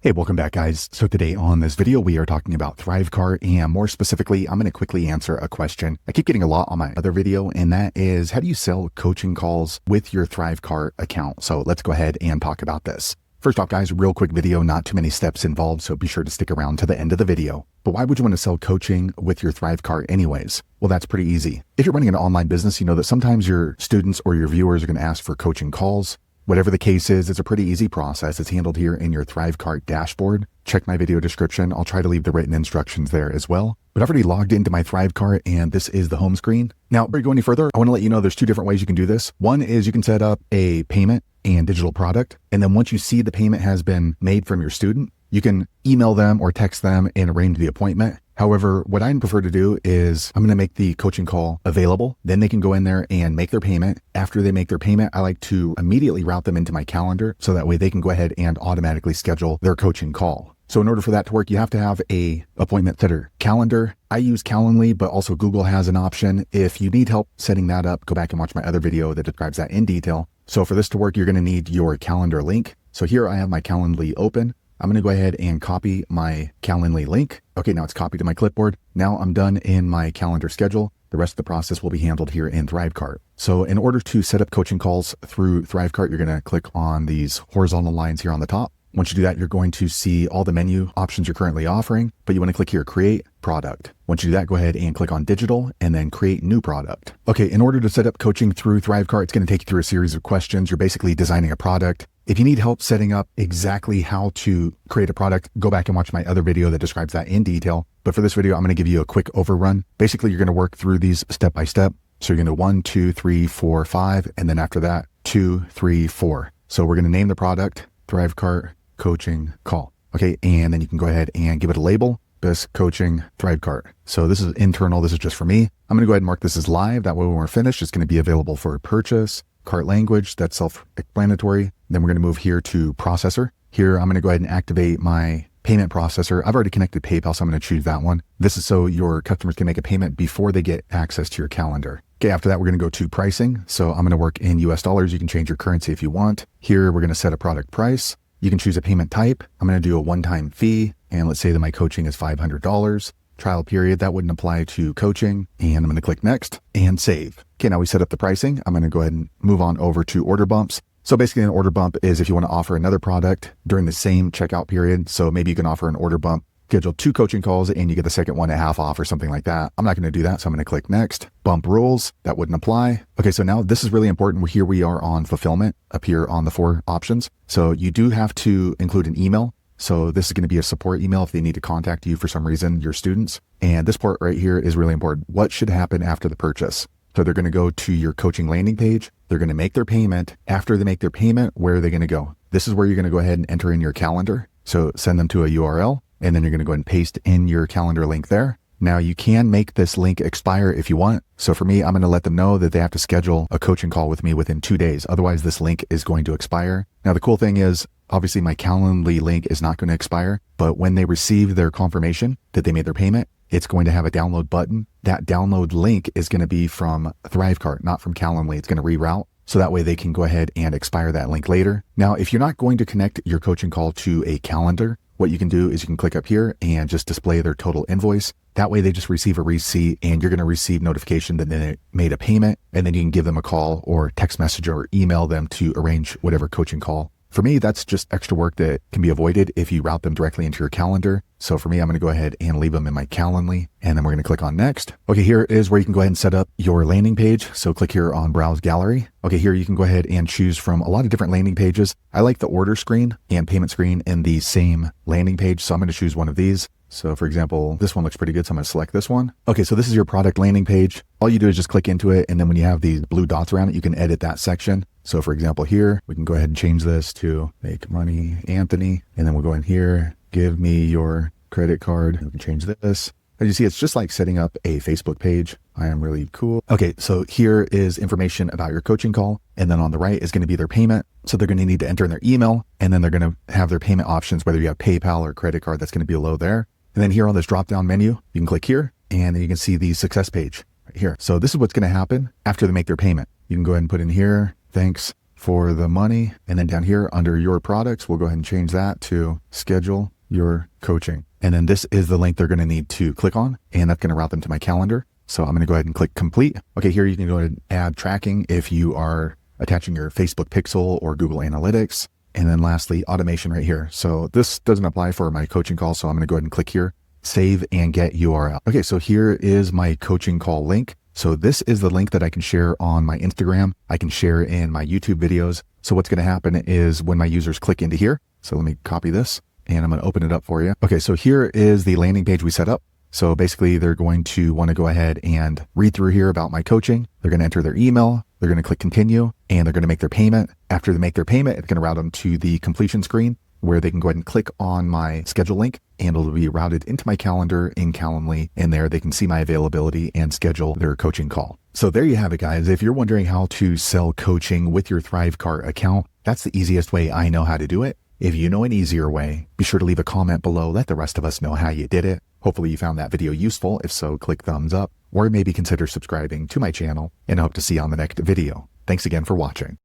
Hey, welcome back, guys. So today on this video, we are talking about ThriveCart, and more specifically, I'm going to quickly answer a question I keep getting a lot on my other video, and that is, how do you sell coaching calls with your ThriveCart account? So let's go ahead and talk about this. First off, guys, real quick video, not too many steps involved, so be sure to stick around to the end of the video. But why would you want to sell coaching with your ThriveCart anyways? Well, that's pretty easy. If you're running an online business, you know that sometimes your students or your viewers are going to ask for coaching calls. Whatever the case is, it's a pretty easy process. It's handled here in your ThriveCart dashboard. Check my video description. I'll try to leave the written instructions there as well. But I've already logged into my ThriveCart, and this is the home screen. Now, before you go any further, I want to let you know there's two different ways you can do this. One is you can set up a payment and digital product. And then once you see the payment has been made from your student, you can email them or text them and arrange the appointment. However, what I prefer to do is I'm going to make the coaching call available. Then they can go in there and make their payment. After they make their payment, I like to immediately route them into my calendar so that way they can go ahead and automatically schedule their coaching call. So in order for that to work, you have to have a appointment setter calendar. I use Calendly, but also Google has an option. If you need help setting that up, go back and watch my other video that describes that in detail. So for this to work, you're going to need your calendar link. So here I have my Calendly open. I'm going to go ahead and copy my Calendly link. Okay, now it's copied to my clipboard. Now I'm done in my calendar schedule. The rest of the process will be handled here in ThriveCart. So in order to set up coaching calls through ThriveCart, you're going to click on these horizontal lines here on the top. Once you do that, you're going to see all the menu options you're currently offering, but you want to click here, create product. Once you do that, go ahead and click on digital and then create new product. Okay, in order to set up coaching through ThriveCart, it's going to take you through a series of questions. You're basically designing a product. If you need help setting up exactly how to create a product, go back and watch my other video that describes that in detail. But for this video, I'm going to give you a quick overrun. Basically, you're going to work through these step by step. So you're going to 1, 2, 3, 4, 5, and then after that, 2, 3, 4. So we're going to name the product ThriveCart Coaching Call. Okay, and then you can go ahead and give it a label. This coaching ThriveCart. So this is internal. This is just for me. I'm going to go ahead and mark this as live. That way when we're finished, it's going to be available for purchase. Cart language, that's self-explanatory. Then we're going to move here to processor. Here, I'm going to go ahead and activate my payment processor. I've already connected PayPal, so I'm going to choose that one. This is so your customers can make a payment before they get access to your calendar. Okay, after that, we're going to go to pricing. So I'm going to work in US dollars. You can change your currency if you want. Here, we're going to set a product price. You can choose a payment type. I'm going to do a one-time fee. And let's say that my coaching is $500. Trial period, that wouldn't apply to coaching. And I'm going to click next and save. Okay, now we set up the pricing. I'm going to go ahead and move on over to order bumps. So basically an order bump is if you want to offer another product during the same checkout period. So maybe you can offer an order bump, schedule 2 coaching calls and you get the second one at half off or something like that. I'm not going to do that. So I'm going to click next. Bump rules, that wouldn't apply. Okay, so now this is really important. Here we are on fulfillment up here on the 4 options. So you do have to include an email. So this is going to be a support email if they need to contact you for some reason, your students. And this part right here is really important. What should happen after the purchase? So they're going to go to your coaching landing page. They're going to make their payment. After they make their payment, where are they going to go? This is where you're going to go ahead and enter in your calendar. So send them to a URL, and then you're going to go ahead and paste in your calendar link there. Now you can make this link expire if you want. So for me, I'm going to let them know that they have to schedule a coaching call with me within 2 days. Otherwise, this link is going to expire. Now, the cool thing is, obviously my Calendly link is not going to expire, but when they receive their confirmation that they made their payment, it's going to have a download button. That download link is going to be from ThriveCart, not from Calendly. It's going to reroute. So that way they can go ahead and expire that link later. Now, if you're not going to connect your coaching call to a calendar, what you can do is you can click up here and just display their total invoice. That way they just receive a receipt and you're going to receive notification that they made a payment, and then you can give them a call or text message or email them to arrange whatever coaching call. For me, that's just extra work that can be avoided if you route them directly into your calendar. So for me, I'm going to go ahead and leave them in my Calendly, and then we're going to click on next. Okay, here is where you can go ahead and set up your landing page. So click here on Browse Gallery. Okay, here you can go ahead and choose from a lot of different landing pages. I like the order screen and payment screen in the same landing page. So I'm going to choose one of these. So for example, this one looks pretty good. So I'm going to select this one. Okay, so this is your product landing page. All you do is just click into it. And then when you have these blue dots around it, you can edit that section. So for example, here, we can go ahead and change this to Make Money Anthony. And then we'll go in here, give me your credit card. We can change this. As you see, it's just like setting up a Facebook page. I am really cool. Okay, so here is information about your coaching call. And then on the right is going to be their payment. So they're going to need to enter in their email. And then they're going to have their payment options, whether you have PayPal or credit card, that's going to be below there. And then here on this drop-down menu, you can click here and then you can see the success page right here. So this is what's going to happen after they make their payment. You can go ahead and put in here, thanks for the money. And then down here under your products, we'll go ahead and change that to schedule your coaching. And then this is the link they're going to need to click on, and that's going to route them to my calendar. So I'm going to go ahead and click complete. Okay, here you can go ahead and add tracking if you are attaching your Facebook Pixel or Google Analytics. And then lastly, automation right here. So this doesn't apply for my coaching call. So I'm going to go ahead and click here, save and get URL. Okay, so here is my coaching call link. So this is the link that I can share on my Instagram. I can share in my YouTube videos. So what's going to happen is when my users click into here, so let me copy this and I'm going to open it up for you. Okay, so here is the landing page we set up. So basically they're going to want to go ahead and read through here about my coaching. They're going to enter their email. They're going to click continue and they're going to make their payment. After they make their payment, it's going to route them to the completion screen where they can go ahead and click on my schedule link and it'll be routed into my calendar in Calendly. And there they can see my availability and schedule their coaching call. So there you have it, guys. If you're wondering how to sell coaching with your ThriveCart account, that's the easiest way I know how to do it. If you know an easier way, be sure to leave a comment below. Let the rest of us know how you did it. Hopefully you found that video useful. If so, click thumbs up or maybe consider subscribing to my channel, and I hope to see you on the next video. Thanks again for watching.